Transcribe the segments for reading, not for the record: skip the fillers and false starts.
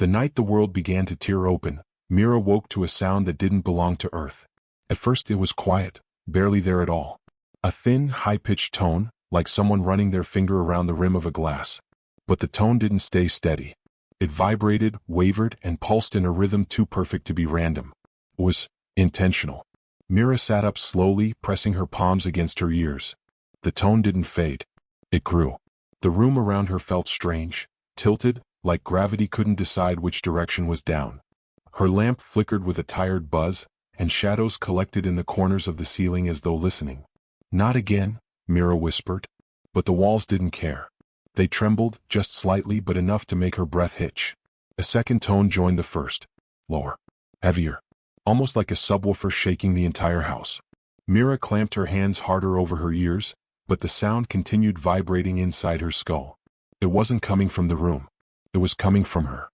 The night the world began to tear open, Mira woke to a sound that didn't belong to Earth. At first it was quiet, barely there at all. A thin, high-pitched tone, like someone running their finger around the rim of a glass. But the tone didn't stay steady. It vibrated, wavered, and pulsed in a rhythm too perfect to be random. It was intentional. Mira sat up slowly, pressing her palms against her ears. The tone didn't fade. It grew. The room around her felt strange, tilted, like gravity couldn't decide which direction was down. Her lamp flickered with a tired buzz, and shadows collected in the corners of the ceiling as though listening. "Not again," Mira whispered. But the walls didn't care. They trembled, just slightly but enough to make her breath hitch. A second tone joined the first. Lower. Heavier. Almost like a subwoofer shaking the entire house. Mira clamped her hands harder over her ears, but the sound continued vibrating inside her skull. It wasn't coming from the room. It was coming from her.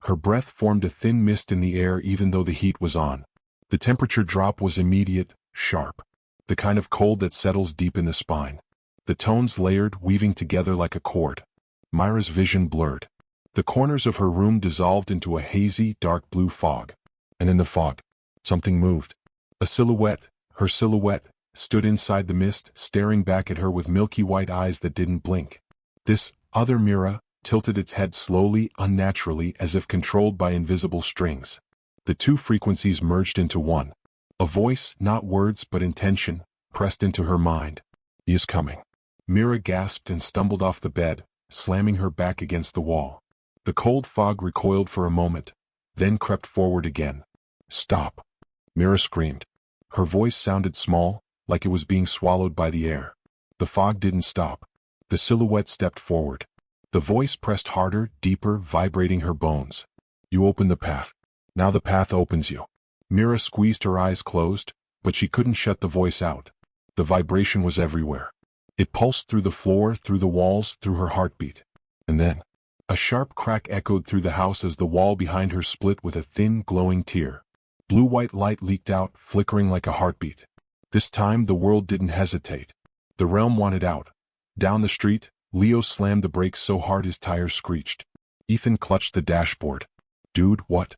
Her breath formed a thin mist in the air even though the heat was on. The temperature drop was immediate, sharp. The kind of cold that settles deep in the spine. The tones layered, weaving together like a cord. Mira's vision blurred. The corners of her room dissolved into a hazy, dark blue fog. And in the fog, something moved. A silhouette, her silhouette, stood inside the mist, staring back at her with milky white eyes that didn't blink. This other Mira tilted its head slowly, unnaturally, as if controlled by invisible strings. The two frequencies merged into one. A voice, not words but intention, pressed into her mind. "He is coming." Mira gasped and stumbled off the bed, slamming her back against the wall. The cold fog recoiled for a moment, then crept forward again. "Stop!" Mira screamed. Her voice sounded small, like it was being swallowed by the air. The fog didn't stop. The silhouette stepped forward. The voice pressed harder, deeper, vibrating her bones. "You open the path. Now the path opens you." Mira squeezed her eyes closed, but she couldn't shut the voice out. The vibration was everywhere. It pulsed through the floor, through the walls, through her heartbeat. And then, a sharp crack echoed through the house as the wall behind her split with a thin, glowing tear. Blue-white light leaked out, flickering like a heartbeat. This time the world didn't hesitate. The realm wanted out. Down the street, Leo slammed the brakes so hard his tires screeched. Ethan clutched the dashboard. "Dude, what?"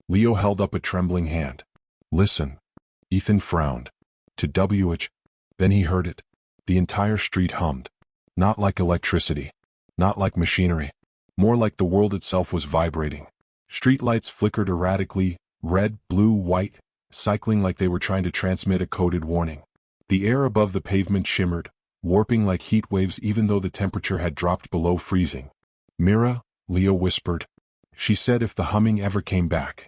Leo held up a trembling hand. "Listen." Ethan frowned. To WH. Then he heard it. The entire street hummed. Not like electricity. Not like machinery. More like the world itself was vibrating. Streetlights flickered erratically, red, blue, white, cycling like they were trying to transmit a coded warning. The air above the pavement shimmered, warping like heat waves even though the temperature had dropped below freezing. "Mira," Leo whispered. "She said if the humming ever came back,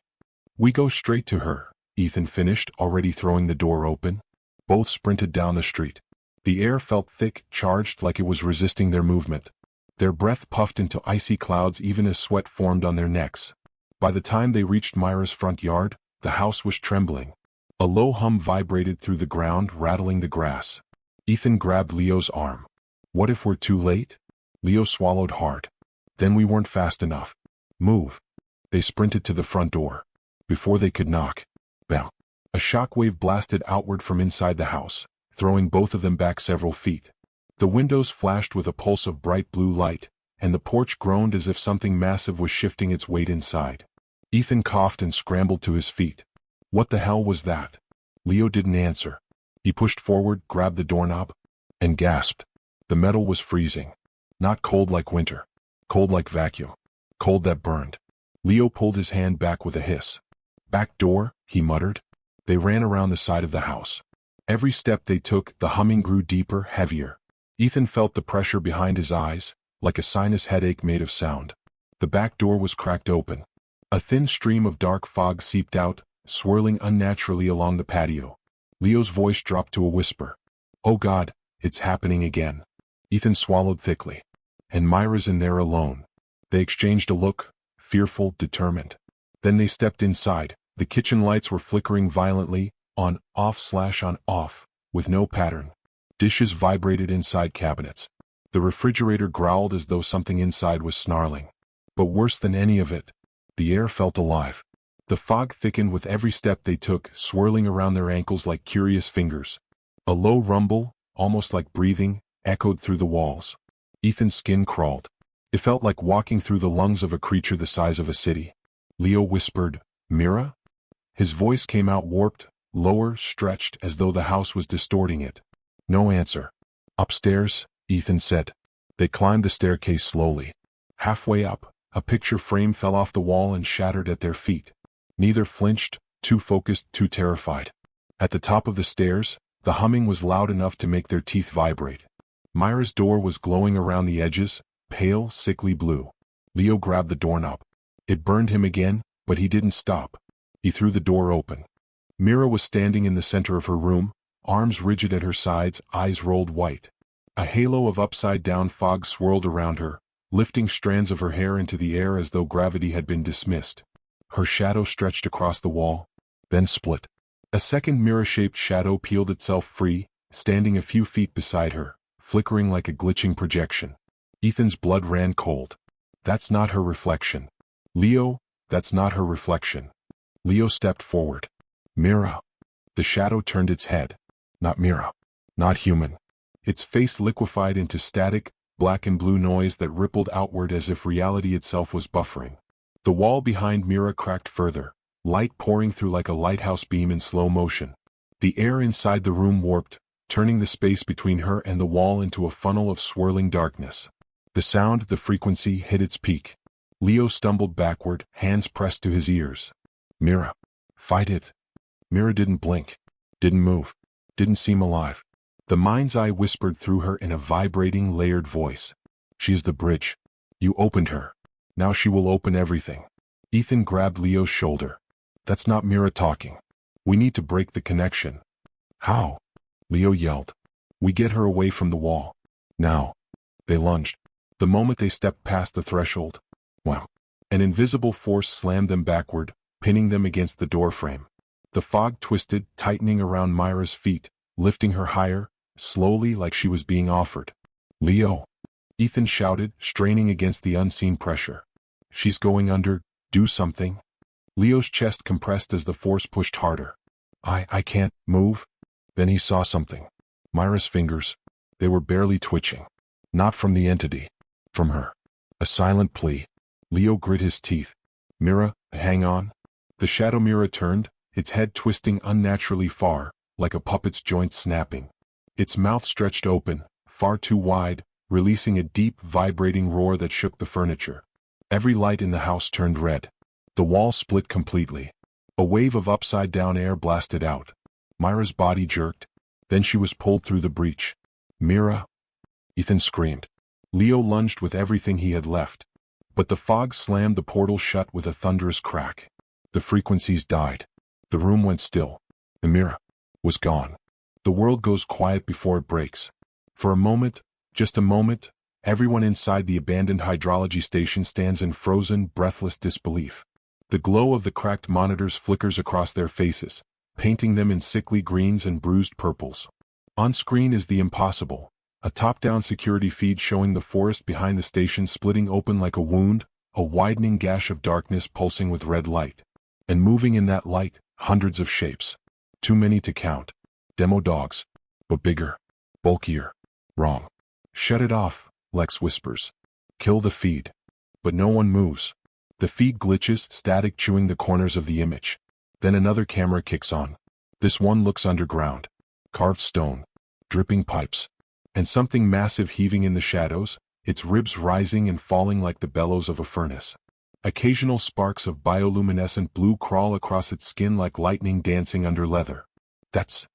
we go straight to her," Ethan finished, already throwing the door open. Both sprinted down the street. The air felt thick, charged like it was resisting their movement. Their breath puffed into icy clouds even as sweat formed on their necks. By the time they reached Myra's front yard, the house was trembling. A low hum vibrated through the ground, rattling the grass. Ethan grabbed Leo's arm. "What if we're too late?" Leo swallowed hard. "Then we weren't fast enough. Move." They sprinted to the front door. Before they could knock, bam! A shockwave blasted outward from inside the house, throwing both of them back several feet. The windows flashed with a pulse of bright blue light, and the porch groaned as if something massive was shifting its weight inside. Ethan coughed and scrambled to his feet. What the hell was that? Leo didn't answer. He pushed forward, grabbed the doorknob, and gasped. The metal was freezing. Not cold like winter. Cold like vacuum. Cold that burned. Leo pulled his hand back with a hiss. "Back door," he muttered. They ran around the side of the house. Every step they took, the humming grew deeper, heavier. Ethan felt the pressure behind his eyes, like a sinus headache made of sound. The back door was cracked open. A thin stream of dark fog seeped out, swirling unnaturally along the patio. Leo's voice dropped to a whisper. "Oh God, it's happening again." Ethan swallowed thickly. "And Myra's in there alone." They exchanged a look, fearful, determined. Then they stepped inside. The kitchen lights were flickering violently, on, off/on, off, with no pattern. Dishes vibrated inside cabinets. The refrigerator growled as though something inside was snarling. But worse than any of it, the air felt alive. The fog thickened with every step they took, swirling around their ankles like curious fingers. A low rumble, almost like breathing, echoed through the walls. Ethan's skin crawled. It felt like walking through the lungs of a creature the size of a city. Leo whispered, "Mira?" His voice came out warped, lower, stretched, as though the house was distorting it. No answer. "Upstairs," Ethan said. They climbed the staircase slowly. Halfway up, a picture frame fell off the wall and shattered at their feet. Neither flinched, too focused, too terrified. At the top of the stairs, the humming was loud enough to make their teeth vibrate. Myra's door was glowing around the edges, pale, sickly blue. Leo grabbed the doorknob. It burned him again, but he didn't stop. He threw the door open. Mira was standing in the center of her room, arms rigid at her sides, eyes rolled white. A halo of upside-down fog swirled around her, lifting strands of her hair into the air as though gravity had been dismissed. Her shadow stretched across the wall, then split. A second mirror-shaped shadow peeled itself free, standing a few feet beside her, flickering like a glitching projection. Ethan's blood ran cold. That's not her reflection. Leo, that's not her reflection. Leo stepped forward. Mira. The shadow turned its head. Not Mira. Not human. Its face liquefied into static, black and blue noise that rippled outward as if reality itself was buffering. The wall behind Mira cracked further, light pouring through like a lighthouse beam in slow motion. The air inside the room warped, turning the space between her and the wall into a funnel of swirling darkness. The sound, the frequency, hit its peak. Leo stumbled backward, hands pressed to his ears. Mira. Fight it. Mira didn't blink. Didn't move. Didn't seem alive. The mind's eye whispered through her in a vibrating, layered voice. She is the bridge. You opened her. Now she will open everything. Ethan grabbed Leo's shoulder. That's not Mira talking. We need to break the connection. How? Leo yelled. We get her away from the wall. Now. They lunged. The moment they stepped past the threshold, wham! An invisible force slammed them backward, pinning them against the doorframe. The fog twisted, tightening around Myra's feet, lifting her higher, slowly like she was being offered. Leo! Ethan shouted, straining against the unseen pressure. She's going under, do something. Leo's chest compressed as the force pushed harder. I can't move. Then he saw something. Myra's fingers. They were barely twitching. Not from the entity. From her. A silent plea. Leo grit his teeth. Mira, hang on. The shadow Mira turned, its head twisting unnaturally far, like a puppet's joints snapping. Its mouth stretched open, far too wide, releasing a deep, vibrating roar that shook the furniture. Every light in the house turned red. The wall split completely. A wave of upside-down air blasted out. Myra's body jerked. Then she was pulled through the breach. Mira! Ethan screamed. Leo lunged with everything he had left. But the fog slammed the portal shut with a thunderous crack. The frequencies died. The room went still. And Mira was gone. The world goes quiet before it breaks. For a moment, just a moment, everyone inside the abandoned hydrology station stands in frozen, breathless disbelief. The glow of the cracked monitors flickers across their faces, painting them in sickly greens and bruised purples. On screen is the impossible. A top-down security feed showing the forest behind the station splitting open like a wound, a widening gash of darkness pulsing with red light. And moving in that light, hundreds of shapes. Too many to count. Demo dogs. But bigger. Bulkier. Wrong. Shut it off, Lex whispers. Kill the feed. But no one moves. The feed glitches, static chewing the corners of the image. Then another camera kicks on. This one looks underground. Carved stone. Dripping pipes. And something massive heaving in the shadows, its ribs rising and falling like the bellows of a furnace. Occasional sparks of bioluminescent blue crawl across its skin like lightning dancing under leather. That's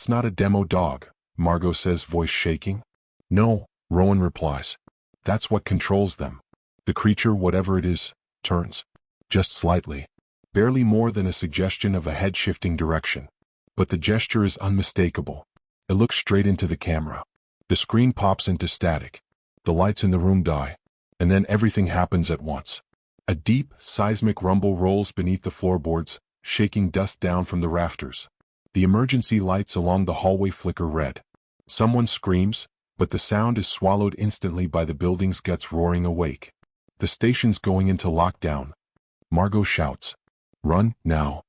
not a demo dog, Margot says, voice shaking. No, Rowan replies. That's what controls them. The creature, whatever it is, turns. Just slightly. Barely more than a suggestion of a head shifting direction. But the gesture is unmistakable. It looks straight into the camera. The screen pops into static. The lights in the room die. And then everything happens at once. A deep, seismic rumble rolls beneath the floorboards, shaking dust down from the rafters. The emergency lights along the hallway flicker red. Someone screams, but the sound is swallowed instantly by the building's guts roaring awake. The station's going into lockdown. Margot shouts. Run, now.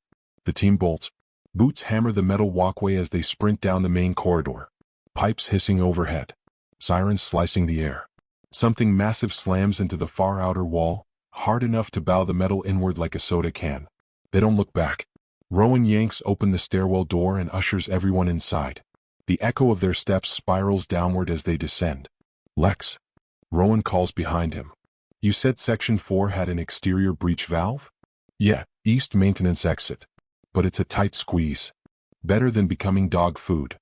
The team bolts. Boots hammer the metal walkway as they sprint down the main corridor. Pipes hissing overhead. Sirens slicing the air. Something massive slams into the far outer wall, hard enough to bow the metal inward like a soda can. They don't look back. Rowan yanks open the stairwell door and ushers everyone inside. The echo of their steps spirals downward as they descend. Lex. Rowan calls behind him. You said Section 4 had an exterior breach valve? Yeah, east maintenance exit. But it's a tight squeeze. Better than becoming dog food.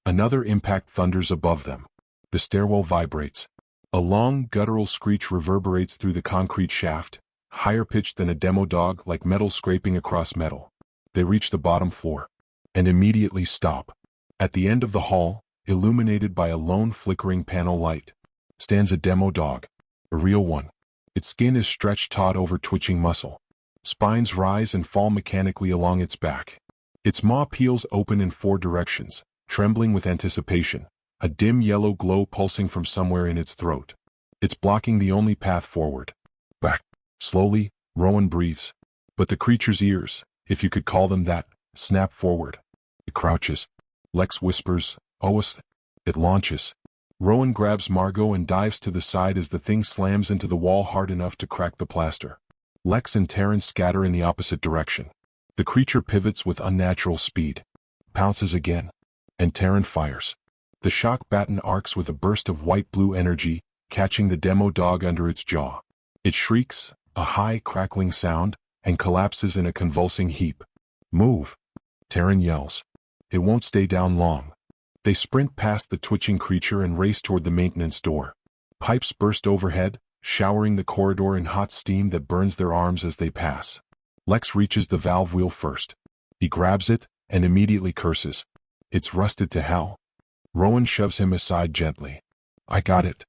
Another impact thunders above them. The stairwell vibrates. A long, guttural screech reverberates through the concrete shaft, higher pitched than a demo dog, like metal scraping across metal. They reach the bottom floor. And immediately stop. At the end of the hall, illuminated by a lone flickering panel light, stands a demo dog. A real one. Its skin is stretched taut over twitching muscle. Spines rise and fall mechanically along its back. Its maw peels open in 4 directions, trembling with anticipation, a dim yellow glow pulsing from somewhere in its throat. It's blocking the only path forward. Back. Slowly, Rowan breathes. But the creature's ears, if you could call them that, snap forward. It crouches. Lex whispers, "Oas." It launches. Rowan grabs Margot and dives to the side as the thing slams into the wall hard enough to crack the plaster. Lex and Taryn scatter in the opposite direction. The creature pivots with unnatural speed. Pounces again. And Taryn fires. The shock baton arcs with a burst of white-blue energy, catching the demo dog under its jaw. It shrieks, a high, crackling sound, and collapses in a convulsing heap. "Move!" Taryn yells. It won't stay down long. They sprint past the twitching creature and race toward the maintenance door. Pipes burst overhead, showering the corridor in hot steam that burns their arms as they pass. Lex reaches the valve wheel first. He grabs it, and immediately curses. It's rusted to hell. Rowan shoves him aside gently. "I got it."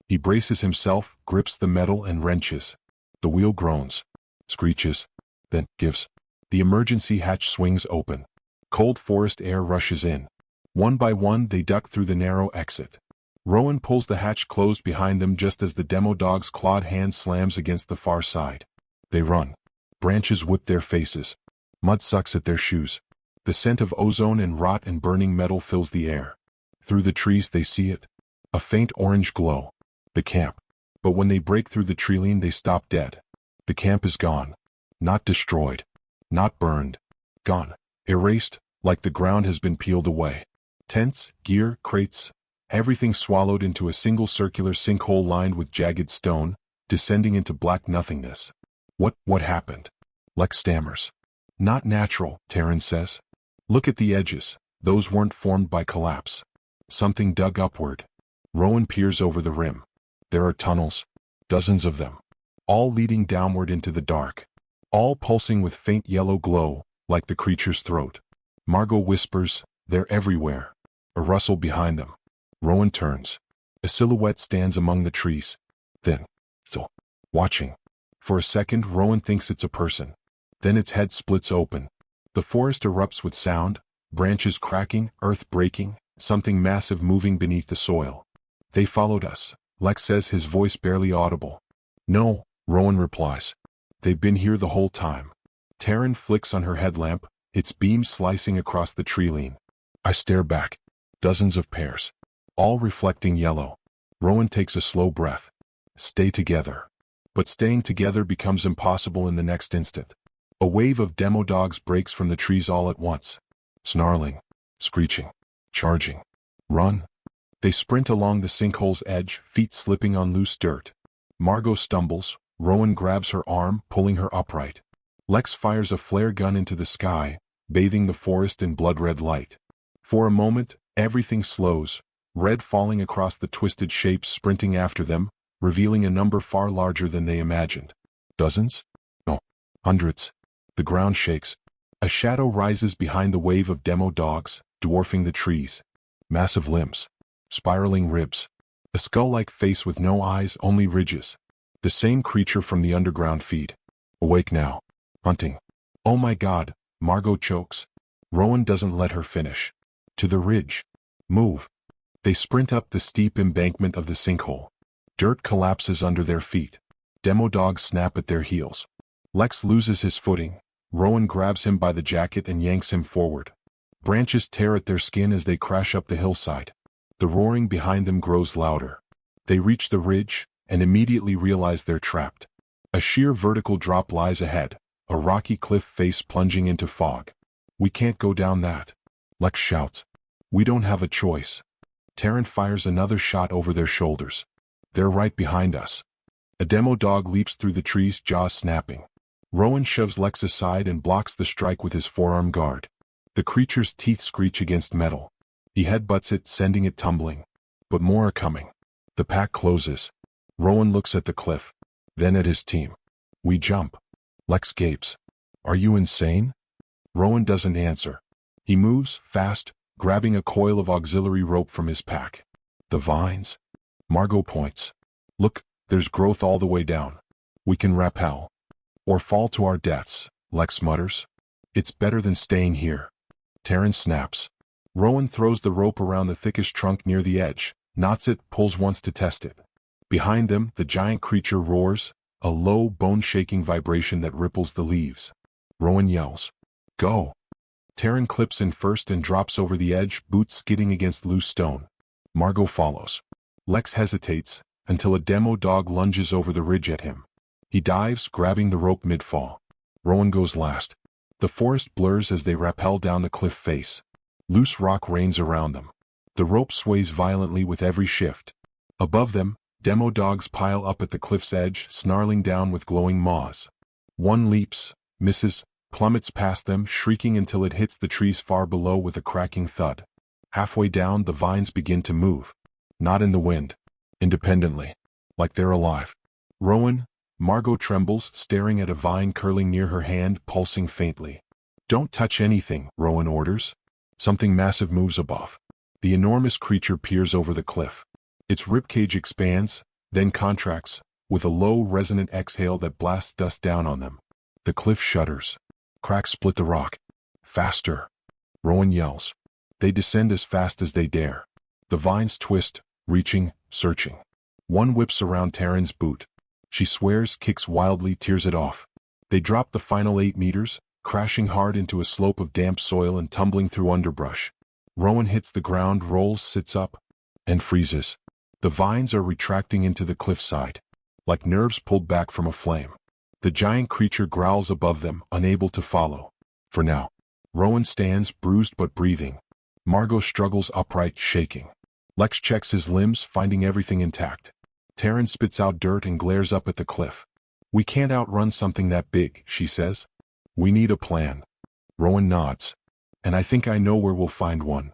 He braces himself, grips the metal and wrenches. The wheel groans, screeches, then gives. The emergency hatch swings open. Cold forest air rushes in. One by one they duck through the narrow exit. Rowan pulls the hatch closed behind them just as the demo dog's clawed hand slams against the far side. They run. Branches whip their faces. Mud sucks at their shoes. The scent of ozone and rot and burning metal fills the air. Through the trees they see it. A faint orange glow. The camp. But when they break through the tree-line they stop dead. The camp is gone. Not destroyed. Not burned. Gone. Erased, like the ground has been peeled away. Tents, gear, crates, everything swallowed into a single circular sinkhole lined with jagged stone, descending into black nothingness. What happened? Lex stammers. "Not natural," Taryn says. "Look at the edges. Those weren't formed by collapse. Something dug upward." Rowan peers over the rim. There are tunnels. Dozens of them. All leading downward into the dark. All pulsing with faint yellow glow, like the creature's throat. Margot whispers, "They're everywhere." A rustle behind them. Rowan turns. A silhouette stands among the trees. Thin. Still. Watching. For a second Rowan thinks it's a person. Then its head splits open. The forest erupts with sound, branches cracking, earth breaking, something massive moving beneath the soil. "They followed us," Lex says, his voice barely audible. "No," Rowan replies. "They've been here the whole time." Taryn flicks on her headlamp, its beam slicing across the tree-line. I stare back. Dozens of pairs. All reflecting yellow. Rowan takes a slow breath. Stay together. But staying together becomes impossible in the next instant. A wave of demo dogs breaks from the trees all at once. Snarling. Screeching. Charging. Run. They sprint along the sinkhole's edge, feet slipping on loose dirt. Margot stumbles. Rowan grabs her arm, pulling her upright. Lex fires a flare gun into the sky, bathing the forest in blood-red light. For a moment, everything slows, red falling across the twisted shapes sprinting after them, revealing a number far larger than they imagined. Dozens? No. Hundreds. The ground shakes. A shadow rises behind the wave of demo dogs, dwarfing the trees. Massive limbs. Spiraling ribs. A skull-like face with no eyes, only ridges. The same creature from the underground feed. Awake now. Hunting. "Oh my God," Margot chokes. Rowan doesn't let her finish. "To the ridge. Move." They sprint up the steep embankment of the sinkhole. Dirt collapses under their feet. Demo dogs snap at their heels. Lex loses his footing. Rowan grabs him by the jacket and yanks him forward. Branches tear at their skin as they crash up the hillside. The roaring behind them grows louder. They reach the ridge, and immediately realize they're trapped. A sheer vertical drop lies ahead, a rocky cliff face plunging into fog. We can't go down that. Lex shouts. We don't have a choice. Taryn fires another shot over their shoulders. They're right behind us. A demo dog leaps through the trees, jaws snapping. Rowan shoves Lex aside and blocks the strike with his forearm guard. The creature's teeth screech against metal. He headbutts it, sending it tumbling. But more are coming. The pack closes. Rowan looks at the cliff, then at his team. We jump. Lex gapes. Are you insane? Rowan doesn't answer. He moves, fast, grabbing a coil of auxiliary rope from his pack. The vines? Margot points. Look, there's growth all the way down. We can rappel. Or fall to our deaths, Lex mutters. It's better than staying here. Taryn snaps. Rowan throws the rope around the thickish trunk near the edge, knots it, pulls once to test it. Behind them, the giant creature roars, a low, bone-shaking vibration that ripples the leaves. Rowan yells. Go! Taryn clips in first and drops over the edge, boots skidding against loose stone. Margot follows. Lex hesitates, until a demo dog lunges over the ridge at him. He dives, grabbing the rope mid-fall. Rowan goes last. The forest blurs as they rappel down the cliff face. Loose rock rains around them. The rope sways violently with every shift. Above them, demo dogs pile up at the cliff's edge, snarling down with glowing maws. One leaps, misses, plummets past them, shrieking until it hits the trees far below with a cracking thud. Halfway down, the vines begin to move. Not in the wind. Independently. Like they're alive. Rowan, Margot trembles, staring at a vine curling near her hand, pulsing faintly. Don't touch anything, Rowan orders. Something massive moves above. The enormous creature peers over the cliff. Its ribcage expands, then contracts, with a low, resonant exhale that blasts dust down on them. The cliff shudders. Cracks split the rock. Faster! Rowan yells. They descend as fast as they dare. The vines twist, reaching, searching. One whips around Taryn's boot. She swears, kicks wildly, tears it off. They drop the final 8 meters, crashing hard into a slope of damp soil and tumbling through underbrush. Rowan hits the ground, rolls, sits up, and freezes. The vines are retracting into the cliffside, like nerves pulled back from a flame. The giant creature growls above them, unable to follow. For now. Rowan stands, bruised but breathing. Margot struggles upright, shaking. Lex checks his limbs, finding everything intact. Taryn spits out dirt and glares up at the cliff. We can't outrun something that big, she says. We need a plan. Rowan nods. And I think I know where we'll find one.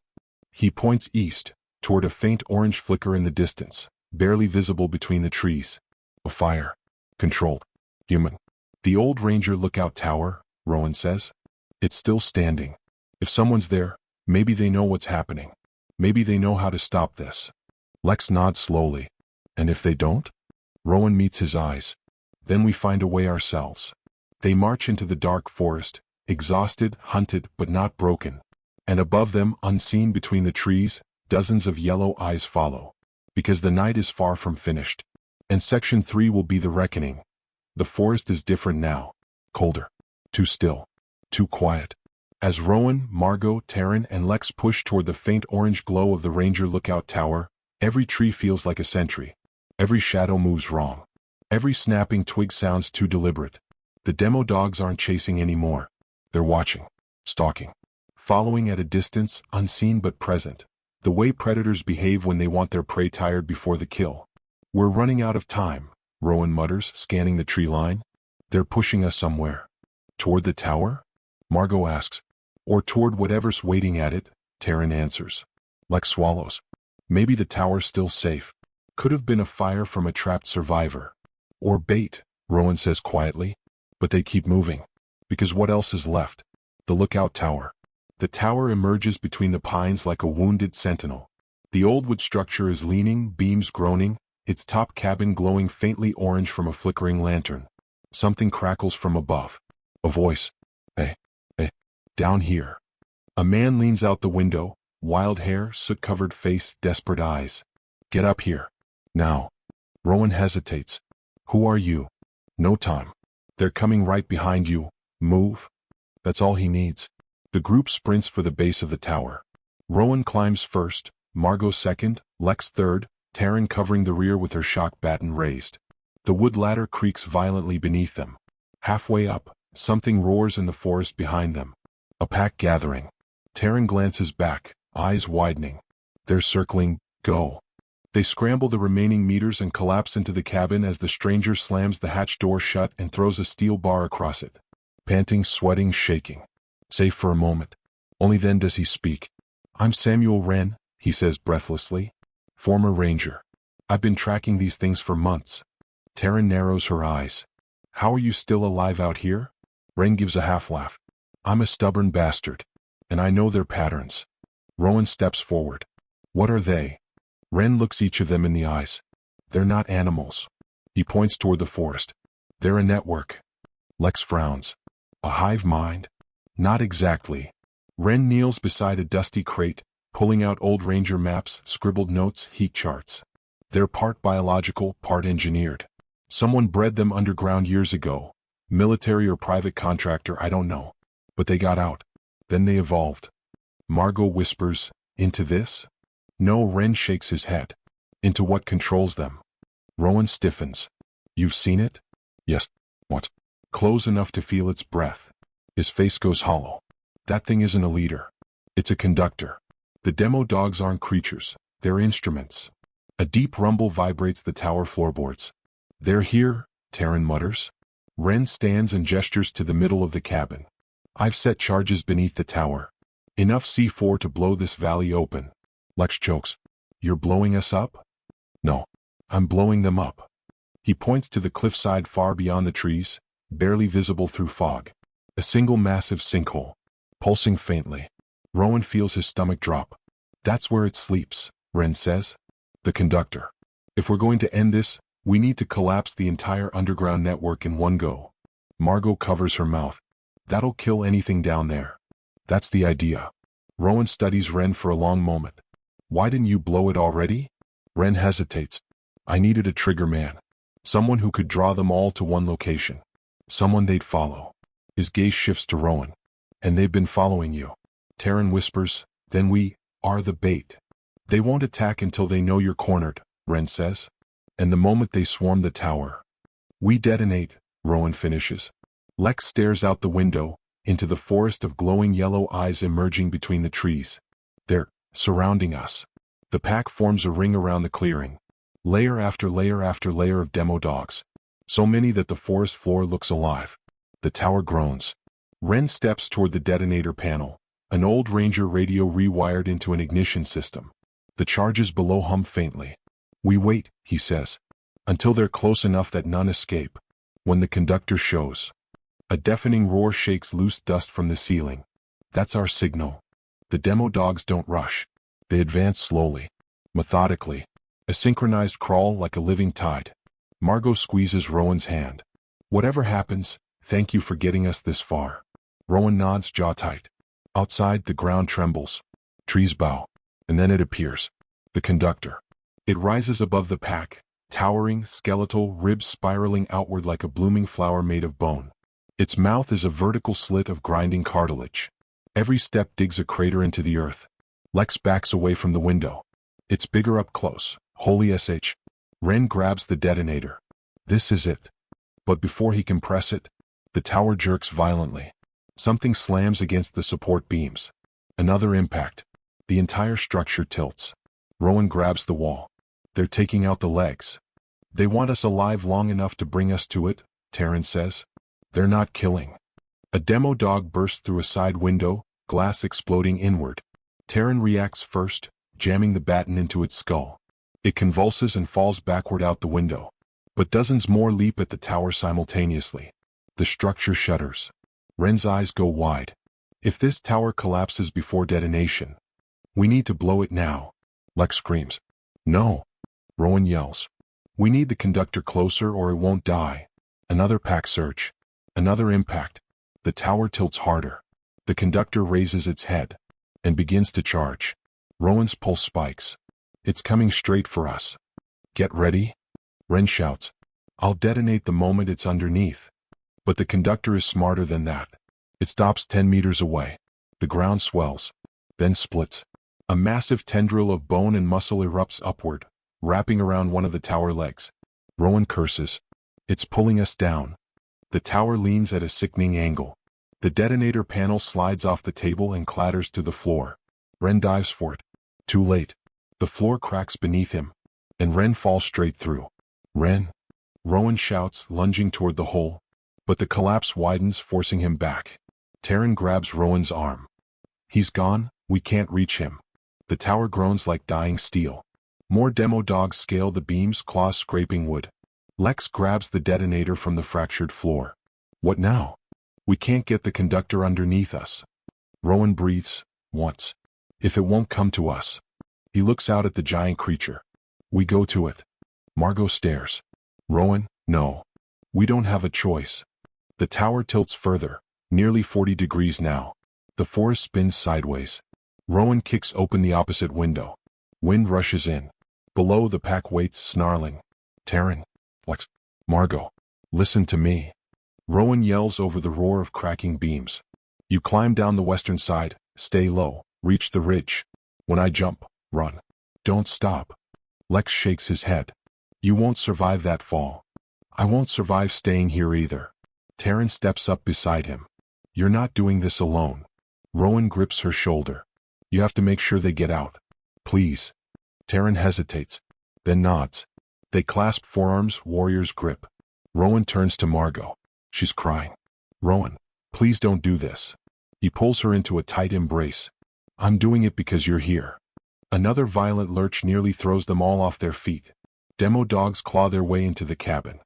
He points east, toward a faint orange flicker in the distance, barely visible between the trees. A fire. Controlled. Human. The old Ranger Lookout Tower, Rowan says. It's still standing. If someone's there, maybe they know what's happening. Maybe they know how to stop this. Lex nods slowly. And if they don't? Rowan meets his eyes. Then we find a way ourselves. They march into the dark forest, exhausted, hunted, but not broken. And above them, unseen between the trees, dozens of yellow eyes follow. Because the night is far from finished. And Section 3 will be the reckoning. The forest is different now. Colder. Too still. Too quiet. As Rowan, Margot, Taryn, and Lex push toward the faint orange glow of the Ranger Lookout Tower, every tree feels like a sentry. Every shadow moves wrong. Every snapping twig sounds too deliberate. The demo dogs aren't chasing anymore. They're watching. Stalking. Following at a distance, unseen but present. The way predators behave when they want their prey tired before the kill. We're running out of time, Rowan mutters, scanning the tree line. They're pushing us somewhere. Toward the tower? Margot asks. Or toward whatever's waiting at it, Taryn answers. Lex swallows. Maybe the tower's still safe. Could have been a fire from a trapped survivor. Or bait, Rowan says quietly. But they keep moving. Because what else is left? The lookout tower. The tower emerges between the pines like a wounded sentinel. The old wood structure is leaning, beams groaning, its top cabin glowing faintly orange from a flickering lantern. Something crackles from above. A voice. Hey, down here. A man leans out the window, wild hair, soot-covered face, desperate eyes. Get up here. Now. Rowan hesitates. Who are you? No time. They're coming right behind you. Move. That's all he needs. The group sprints for the base of the tower. Rowan climbs first, Margot second, Lex third, Taryn covering the rear with her shock baton raised. The wood ladder creaks violently beneath them. Halfway up, something roars in the forest behind them. A pack gathering. Taryn glances back, eyes widening. They're circling. Go. They scramble the remaining meters and collapse into the cabin as the stranger slams the hatch door shut and throws a steel bar across it. Panting, sweating, shaking. Safe for a moment. Only then does he speak. I'm Samuel Wren, he says breathlessly. Former ranger. I've been tracking these things for months. Taryn narrows her eyes. How are you still alive out here? Wren gives a half laugh. I'm a stubborn bastard. And I know their patterns. Rowan steps forward. What are they? Wren looks each of them in the eyes. They're not animals. He points toward the forest. They're a network. Lex frowns. A hive mind? Not exactly. Wren kneels beside a dusty crate, pulling out old ranger maps, scribbled notes, heat charts. They're part biological, part engineered. Someone bred them underground years ago. Military or private contractor, I don't know. But they got out. Then they evolved. Margot whispers, into this? No, Wren shakes his head. Into what controls them? Rowan stiffens. You've seen it? Yes. What? Close enough to feel its breath. His face goes hollow. That thing isn't a leader. It's a conductor. The demo dogs aren't creatures. They're instruments. A deep rumble vibrates the tower floorboards. They're here, Taryn mutters. Wren stands and gestures to the middle of the cabin. I've set charges beneath the tower. Enough C4 to blow this valley open. Lex chokes. You're blowing us up? No. I'm blowing them up. He points to the cliffside far beyond the trees, barely visible through fog. A single massive sinkhole. Pulsing faintly. Rowan feels his stomach drop. That's where it sleeps, Wren says. The conductor. If we're going to end this, we need to collapse the entire underground network in one go. Margot covers her mouth. That'll kill anything down there. That's the idea. Rowan studies Wren for a long moment. Why didn't you blow it already? Wren hesitates. I needed a trigger man. Someone who could draw them all to one location. Someone they'd follow. His gaze shifts to Rowan. And they've been following you. Taryn whispers, then we are the bait. They won't attack until they know you're cornered, Wren says. And the moment they swarm the tower. We detonate, Rowan finishes. Lex stares out the window, into the forest of glowing yellow eyes emerging between the trees. They're surrounding us. The pack forms a ring around the clearing. Layer after layer after layer of demo dogs. So many that the forest floor looks alive. The tower groans. Wren steps toward the detonator panel, an old Ranger radio rewired into an ignition system. The charges below hum faintly. We wait, he says, until they're close enough that none escape. When the conductor shows. A deafening roar shakes loose dust from the ceiling. That's our signal. The demo dogs don't rush. They advance slowly, methodically, a synchronized crawl like a living tide. Margot squeezes Rowan's hand. Whatever happens, thank you for getting us this far. Rowan nods, jaw tight. Outside, the ground trembles. Trees bow. And then it appears. The conductor. It rises above the pack, towering, skeletal, ribs spiraling outward like a blooming flower made of bone. Its mouth is a vertical slit of grinding cartilage. Every step digs a crater into the earth. Lex backs away from the window. It's bigger up close. Holy sh. Wren grabs the detonator. This is it. But before he can press it, the tower jerks violently. Something slams against the support beams. Another impact. The entire structure tilts. Rowan grabs the wall. They're taking out the legs. They want us alive long enough to bring us to it, Taryn says. They're not killing. A demo dog bursts through a side window, glass exploding inward. Taryn reacts first, jamming the baton into its skull. It convulses and falls backward out the window. But dozens more leap at the tower simultaneously. The structure shudders. Wren's eyes go wide. If this tower collapses before detonation, we need to blow it now. Lex screams. No. Rowan yells. We need the conductor closer or it won't die. Another pack surge. Another impact. The tower tilts harder. The conductor raises its head and begins to charge. Rowan's pulse spikes. It's coming straight for us. Get ready. Wren shouts. I'll detonate the moment it's underneath. But the conductor is smarter than that. It stops 10 meters away. The ground swells, then splits. A massive tendril of bone and muscle erupts upward, wrapping around one of the tower legs. Rowan curses. It's pulling us down. The tower leans at a sickening angle. The detonator panel slides off the table and clatters to the floor. Ren dives for it. Too late. The floor cracks beneath him, and Ren falls straight through. Ren! Rowan shouts, lunging toward the hole. But the collapse widens, forcing him back. Taryn grabs Rowan's arm. He's gone, we can't reach him. The tower groans like dying steel. More demo dogs scale the beams, claws scraping wood. Lex grabs the detonator from the fractured floor. What now? We can't get the conductor underneath us. Rowan breathes, once. If it won't come to us. He looks out at the giant creature. We go to it. Margot stares. Rowan, no. We don't have a choice. The tower tilts further, nearly 40 degrees now. The forest spins sideways. Rowan kicks open the opposite window. Wind rushes in. Below, the pack waits, snarling. Taryn, Lex, Margot, listen to me. Rowan yells over the roar of cracking beams. You climb down the western side, stay low, reach the ridge. When I jump, run. Don't stop. Lex shakes his head. You won't survive that fall. I won't survive staying here either. Taryn steps up beside him. You're not doing this alone. Rowan grips her shoulder. You have to make sure they get out. Please. Taryn hesitates, then nods. They clasp forearms, warrior's grip. Rowan turns to Margot. She's crying. Rowan, please don't do this. He pulls her into a tight embrace. I'm doing it because you're here. Another violent lurch nearly throws them all off their feet. Demo dogs claw their way into the cabin.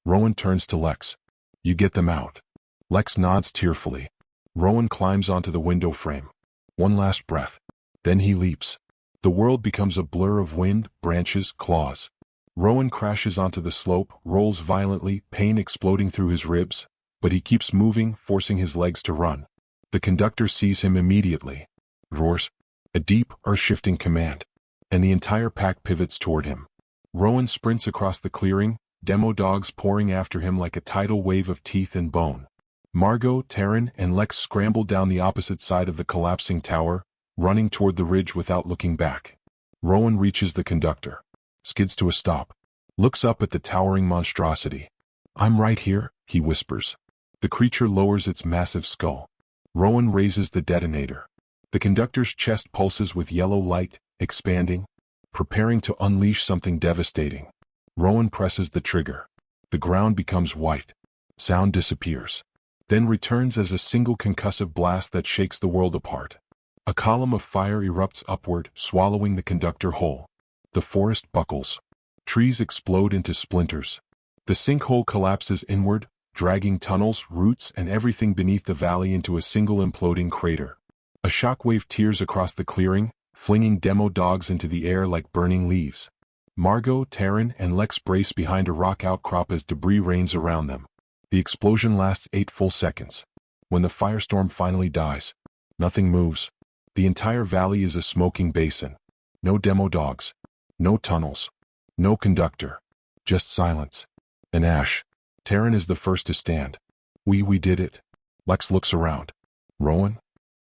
Rowan turns to Lex. You get them out. Lex nods tearfully. Rowan climbs onto the window frame. One last breath. Then he leaps. The world becomes a blur of wind, branches, claws. Rowan crashes onto the slope, rolls violently, pain exploding through his ribs, but he keeps moving, forcing his legs to run. The conductor sees him immediately. Roars. A deep, earth-shifting command. And the entire pack pivots toward him. Rowan sprints across the clearing, demo dogs pouring after him like a tidal wave of teeth and bone. Margot, Taryn, and Lex scramble down the opposite side of the collapsing tower, running toward the ridge without looking back. Rowan reaches the conductor. Skids to a stop. Looks up at the towering monstrosity. I'm right here, he whispers. The creature lowers its massive skull. Rowan raises the detonator. The conductor's chest pulses with yellow light, expanding, preparing to unleash something devastating. Rowan presses the trigger. The ground becomes white. Sound disappears. Then returns as a single concussive blast that shakes the world apart. A column of fire erupts upward, swallowing the conductor whole. The forest buckles. Trees explode into splinters. The sinkhole collapses inward, dragging tunnels, roots, and everything beneath the valley into a single imploding crater. A shockwave tears across the clearing, flinging demo dogs into the air like burning leaves. Margot, Taryn, and Lex brace behind a rock outcrop as debris rains around them. The explosion lasts 8 full seconds. When the firestorm finally dies, nothing moves. The entire valley is a smoking basin. No demo dogs. No tunnels. No conductor. Just silence. And ash. Taryn is the first to stand. We did it. Lex looks around. Rowan?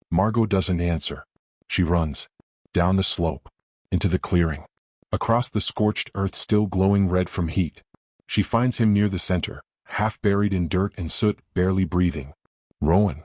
Margot doesn't answer. She runs. Down the slope. Into the clearing. Across the scorched earth still glowing red from heat. She finds him near the center, half buried in dirt and soot, barely breathing. Rowan.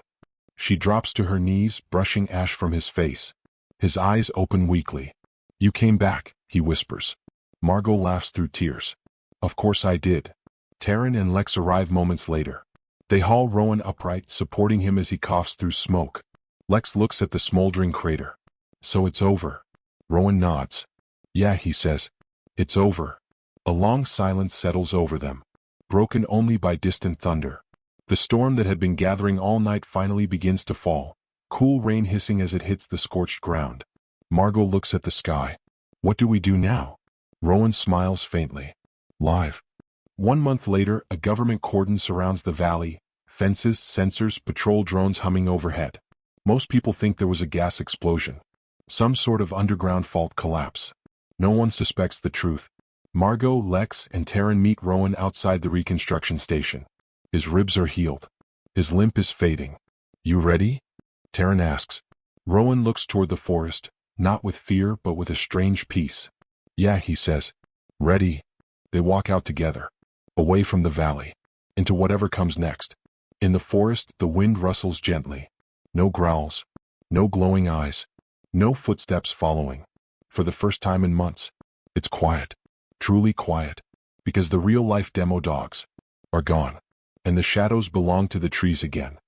She drops to her knees, brushing ash from his face. His eyes open weakly. You came back, he whispers. Margot laughs through tears. Of course I did. Taryn and Lex arrive moments later. They haul Rowan upright, supporting him as he coughs through smoke. Lex looks at the smoldering crater. So it's over. Rowan nods. Yeah, he says. It's over. A long silence settles over them, broken only by distant thunder. The storm that had been gathering all night finally begins to fall, cool rain hissing as it hits the scorched ground. Margot looks at the sky. What do we do now? Rowan smiles faintly. Live. 1 month later, a government cordon surrounds the valley, fences, sensors, patrol drones humming overhead. Most people think there was a gas explosion. Some sort of underground fault collapse. No one suspects the truth. Margot, Lex, and Taryn meet Rowan outside the reconstruction station. His ribs are healed. His limp is fading. You ready? Taryn asks. Rowan looks toward the forest, not with fear but with a strange peace. Yeah, he says. Ready. They walk out together. away from the valley, into whatever comes next. In the forest, the wind rustles gently. No growls, no glowing eyes, no footsteps following. For the first time in months, it's quiet, truly quiet, because the real-life demo dogs are gone, and the shadows belong to the trees again.